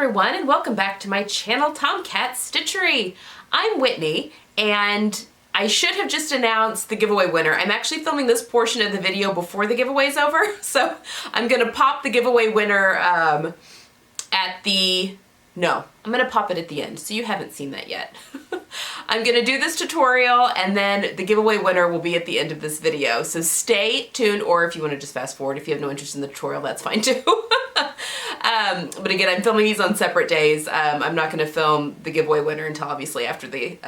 everyone, and welcome back to my channel, Tomcat Stitchery. I'm Whitney, and I should have just announced the giveaway winner. I'm actually filming this portion of the video before the giveaway's over, so I'm gonna pop the giveaway winner I'm gonna pop it at the end, so you haven't seen that yet. I'm gonna do this tutorial, and then the giveaway winner will be at the end of this video, so stay tuned, or if you wanna just fast forward, if you have no interest in the tutorial, that's fine too. But again, I'm filming these on separate days. I'm not going to film the giveaway winner until obviously after the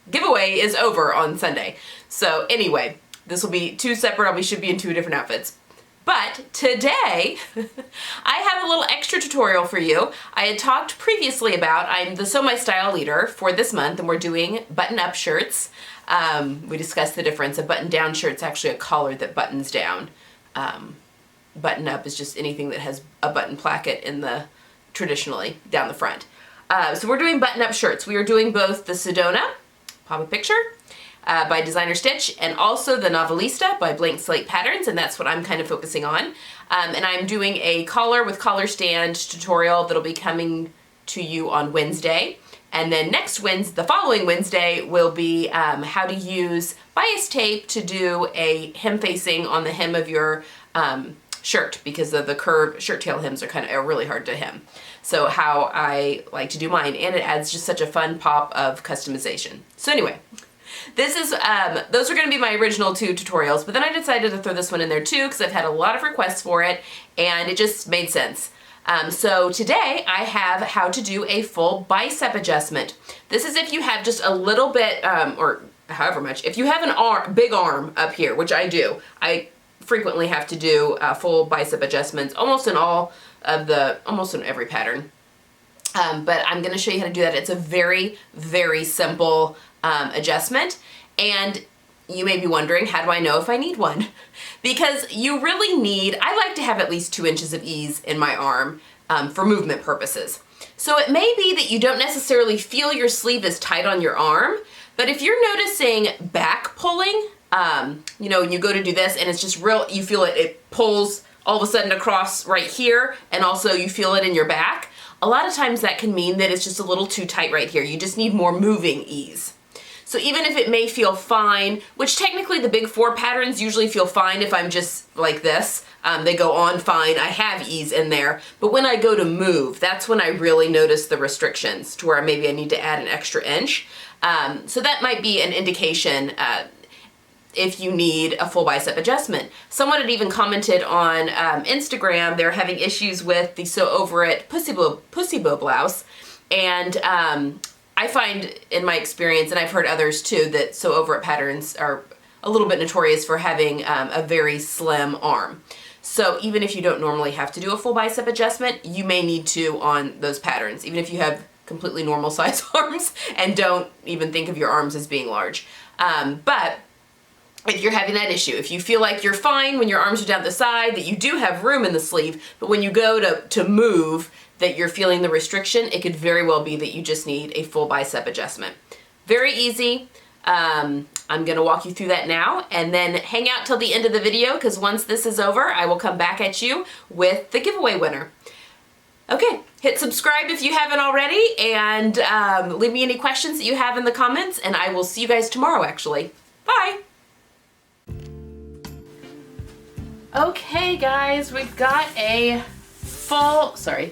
giveaway is over on Sunday. So anyway, this will be two separate, we should be in two different outfits. But today, I have a little extra tutorial for you. I had talked previously about, I'm the Sew My Style leader for this month, and we're doing button-up shirts. We discussed the difference. A button-down shirt's actually a collar that buttons down. Button up is just anything that has a button placket in the, traditionally, down the front. So we're doing button up shirts. We are doing both the Sedona, pop a picture, by Designer Stitch, and also the Novelista by Blank Slate Patterns, and that's what I'm kind of focusing on. And I'm doing a collar with collar stand tutorial that'll be coming to you on Wednesday. And then next Wednesday, the following Wednesday, will be how to use bias tape to do a hem facing on the hem of your shirt, because of the curved shirt tail hems are really hard to hem. So how I like to do mine, and it adds just such a fun pop of customization. So anyway, this is those are going to be my original two tutorials, but then I decided to throw this one in there too because I've had a lot of requests for it and it just made sense. So today I have how to do a full bicep adjustment. This is if you have just a little bit or however much. If you have an big arm up here, which I do, I frequently have to do full bicep adjustments almost in every pattern. But I'm going to show you how to do that. It's a very, very simple adjustment, and you may be wondering, how do I know if I need one? Because you really need, I like to have at least 2 inches of ease in my arm for movement purposes. So it may be that you don't necessarily feel your sleeve is tight on your arm, but if you're noticing back pulling, you know, when you go to do this and it's just real, you feel it pulls all of a sudden across right here, and also you feel it in your back. A lot of times that can mean that it's just a little too tight right here. You just need more moving ease. So even if it may feel fine, which technically the big 4 patterns usually feel fine if I'm just like this, they go on fine, I have ease in there, but when I go to move, that's when I really notice the restrictions to where maybe I need to add an extra inch. So that might be an indication if you need a full bicep adjustment. Someone had even commented on Instagram they're having issues with the Sew Over It Pussy Bow blouse, and I find in my experience, and I've heard others too, that Sew Over It patterns are a little bit notorious for having a very slim arm. So even if you don't normally have to do a full bicep adjustment, you may need to on those patterns, even if you have completely normal size arms and don't even think of your arms as being large. But if you're having that issue, if you feel like you're fine when your arms are down the side, that you do have room in the sleeve, but when you go to move, that you're feeling the restriction, it could very well be that you just need a full bicep adjustment. Very easy. I'm gonna walk you through that now, and then hang out till the end of the video, because once this is over, I will come back at you with the giveaway winner. Okay, hit subscribe if you haven't already, and leave me any questions that you have in the comments, and I will see you guys tomorrow, actually. Bye! Okay guys, we've got a full, sorry,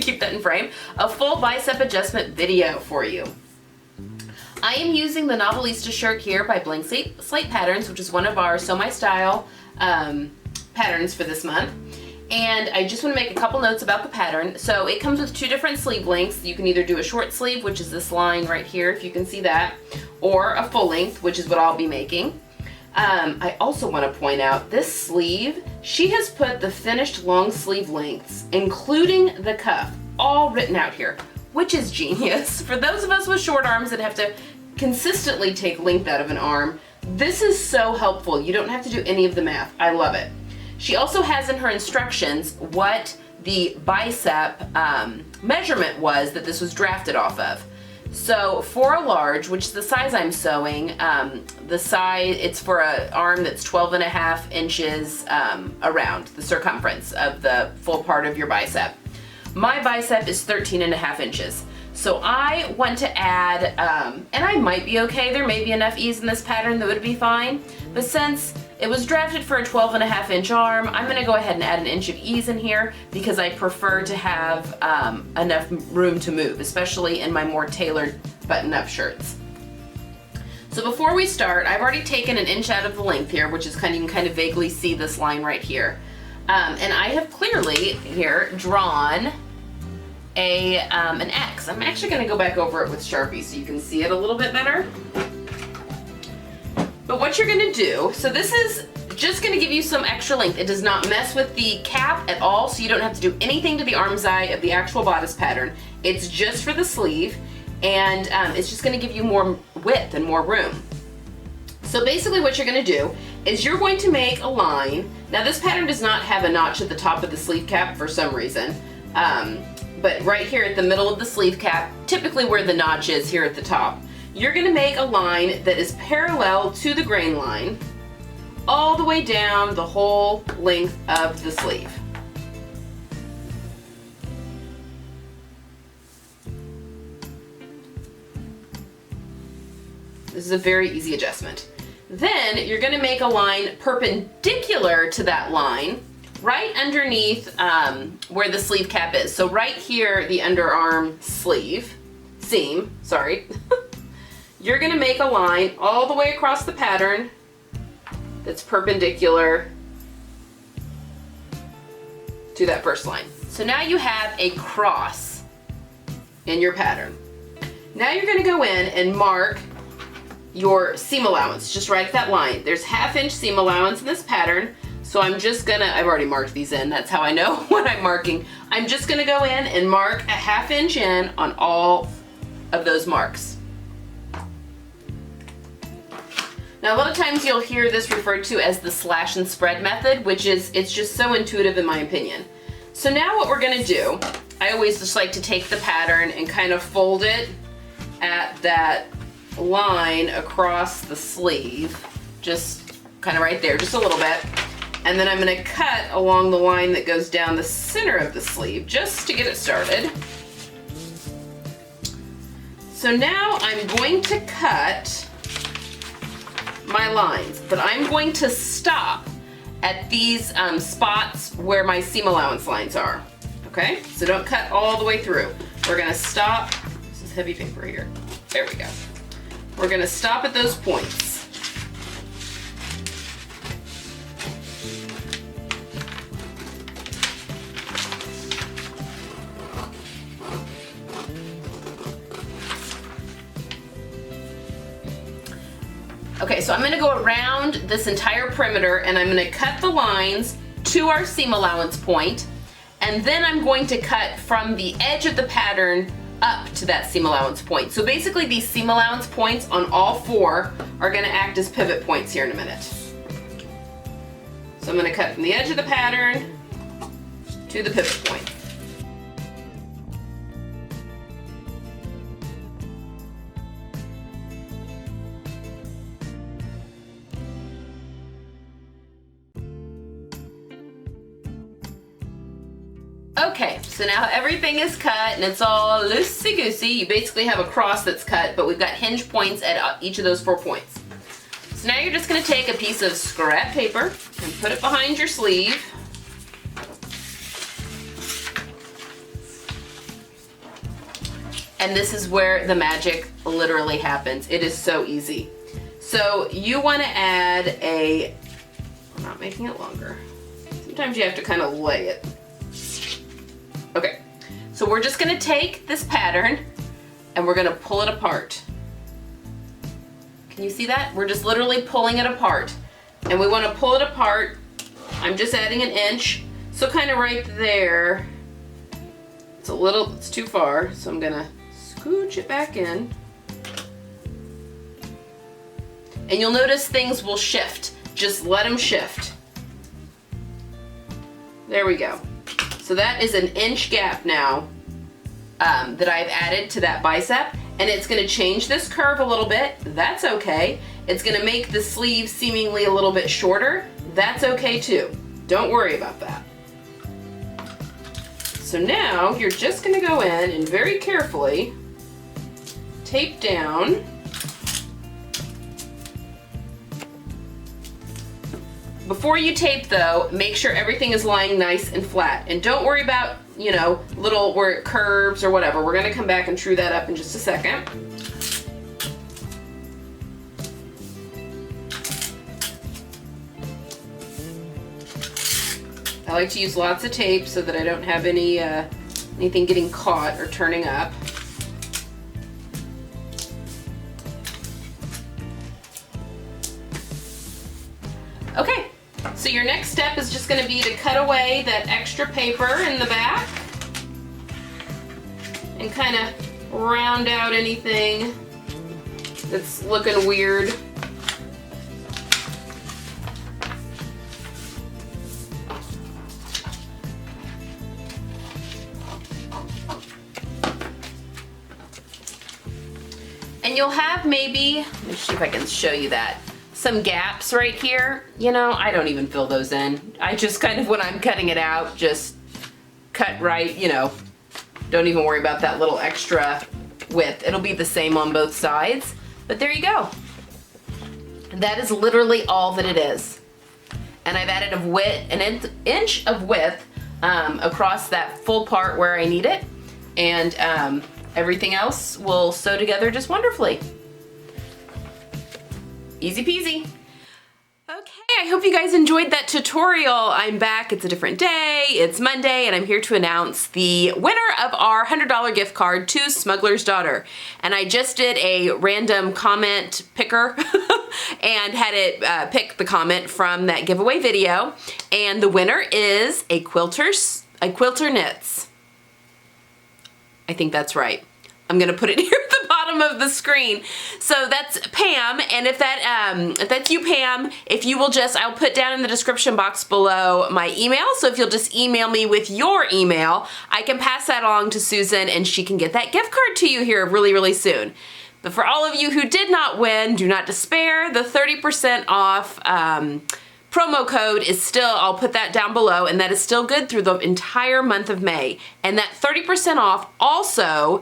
keep that in frame, a full bicep adjustment video for you. I am using the Novelista shirt here by Blank Slate Patterns, which is one of our Sew My Style patterns for this month. And I just want to make a couple notes about the pattern. So it comes with 2 different sleeve lengths. You can either do a short sleeve, which is this line right here, if you can see that, or a full length, which is what I'll be making. I also want to point out this sleeve, she has put the finished long sleeve lengths, including the cuff, all written out here, which is genius. For those of us with short arms that have to consistently take length out of an arm, this is so helpful. You don't have to do any of the math. I love it. She also has in her instructions what the bicep measurement was that this was drafted off of. So for a large, which is the size I'm sewing, the size, it's for an arm that's 12.5 inches around the circumference of the full part of your bicep. My bicep is 13.5 inches. So I want to add, and I might be okay, there may be enough ease in this pattern that would be fine, but since it was drafted for a 12.5 inch arm, I'm gonna go ahead and add an inch of ease in here because I prefer to have enough room to move, especially in my more tailored button-up shirts. So before we start, I've already taken an inch out of the length here, which is you can kind of vaguely see this line right here. And I have clearly here drawn an X. I'm actually gonna go back over it with Sharpie so you can see it a little bit better. But what you're gonna do, so this is just gonna give you some extra length. It does not mess with the cap at all, so you don't have to do anything to the arm's eye of the actual bodice pattern. It's just for the sleeve, and it's just gonna give you more width and more room. So basically what you're gonna do is you're going to make a line. Now this pattern does not have a notch at the top of the sleeve cap for some reason. But right here at the middle of the sleeve cap, typically where the notch is here at the top, you're gonna make a line that is parallel to the grain line all the way down the whole length of the sleeve. This is a very easy adjustment. Then you're gonna make a line perpendicular to that line right underneath where the sleeve cap is. So right here, the underarm seam, sorry. You're gonna make a line all the way across the pattern that's perpendicular to that first line. So now you have a cross in your pattern. Now you're gonna go in and mark your seam allowance, just right at that line. There's 1/2 inch seam allowance in this pattern. So I'm just gonna, I've already marked these in, that's how I know what I'm marking. I'm just gonna go in and mark a 1/2 inch in on all of those marks. Now a lot of times you'll hear this referred to as the slash and spread method, which is, it's just so intuitive in my opinion. So now what we're gonna do, I always just like to take the pattern and kind of fold it at that line across the sleeve, just kind of right there, just a little bit. And then I'm gonna cut along the line that goes down the center of the sleeve just to get it started. So now I'm going to cut my lines, but I'm going to stop at these spots where my seam allowance lines are. Okay, so don't cut all the way through. We're gonna stop, this is heavy paper here. There we go. We're gonna stop at those points. Okay, so I'm gonna go around this entire perimeter and I'm gonna cut the lines to our seam allowance point, and then I'm going to cut from the edge of the pattern up to that seam allowance point. So basically these seam allowance points on all four are gonna act as pivot points here in a minute. So I'm gonna cut from the edge of the pattern to the pivot point. Okay, so now everything is cut and it's all loosey-goosey. You basically have a cross that's cut, but we've got hinge points at each of those 4 points. So now you're just gonna take a piece of scrap paper and put it behind your sleeve. And this is where the magic literally happens. It is so easy. So you wanna add I'm not making it longer. Sometimes you have to kind of lay it. Okay, so we're just gonna take this pattern and we're gonna pull it apart. Can you see that? We're just literally pulling it apart. And we wanna pull it apart, I'm just adding an inch, so kind of right there. It's too far, so I'm gonna scooch it back in. And you'll notice things will shift. Just let them shift. There we go. So that is an inch gap now that I've added to that bicep, and it's gonna change this curve a little bit. That's okay. It's gonna make the sleeve seemingly a little bit shorter. That's okay too. Don't worry about that. So now you're just gonna go in and very carefully tape down. Before you tape though, make sure everything is lying nice and flat. And don't worry about, you know, little where it curves or whatever. We're gonna come back and true that up in just a second. I like to use lots of tape so that I don't have anything getting caught or turning up. Okay, so your next step is just going to be to cut away that extra paper in the back and kind of round out anything that's looking weird. And you'll have maybe, let me see if I can show you that, some gaps right here. You know, I don't even fill those in. I just kind of, when I'm cutting it out, just cut right, you know, don't even worry about that little extra width. It'll be the same on both sides, but there you go. That is literally all that it is. And I've added an inch of width across that full part where I need it. And everything else will sew together just wonderfully. Easy peasy. Okay, I hope you guys enjoyed that tutorial. I'm back, it's a different day, it's Monday, and I'm here to announce the winner of our $100 gift card to Smuggler's Daughter. And I just did a random comment picker and had it pick the comment from that giveaway video. And the winner is a Quilter Knits. I think that's right. I'm gonna put it here at the bottom of the screen. So that's Pam, and if that's you, Pam, if you will just, I'll put down in the description box below my email, so if you'll just email me with your email, I can pass that along to Susan and she can get that gift card to you here really, really soon. But for all of you who did not win, do not despair. The 30% off promo code is still, I'll put that down below, and that is still good through the entire month of May. And that 30% off also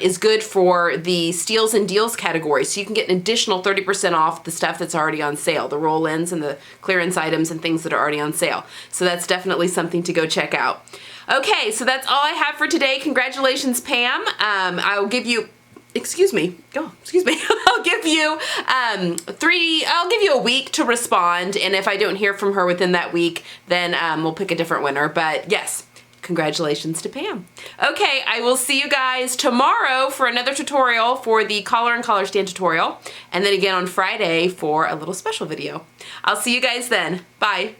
is good for the steals and deals category. So you can get an additional 30% off the stuff that's already on sale, the roll-ins and the clearance items and things that are already on sale. So that's definitely something to go check out. Okay, so that's all I have for today. Congratulations, Pam. I'll give you, excuse me, I'll give you I'll give you a week to respond, and if I don't hear from her within that week, then we'll pick a different winner. But yes, congratulations to Pam. Okay, I will see you guys tomorrow for another tutorial for the collar and collar stand tutorial, and then again on Friday for a little special video. I'll see you guys then. Bye.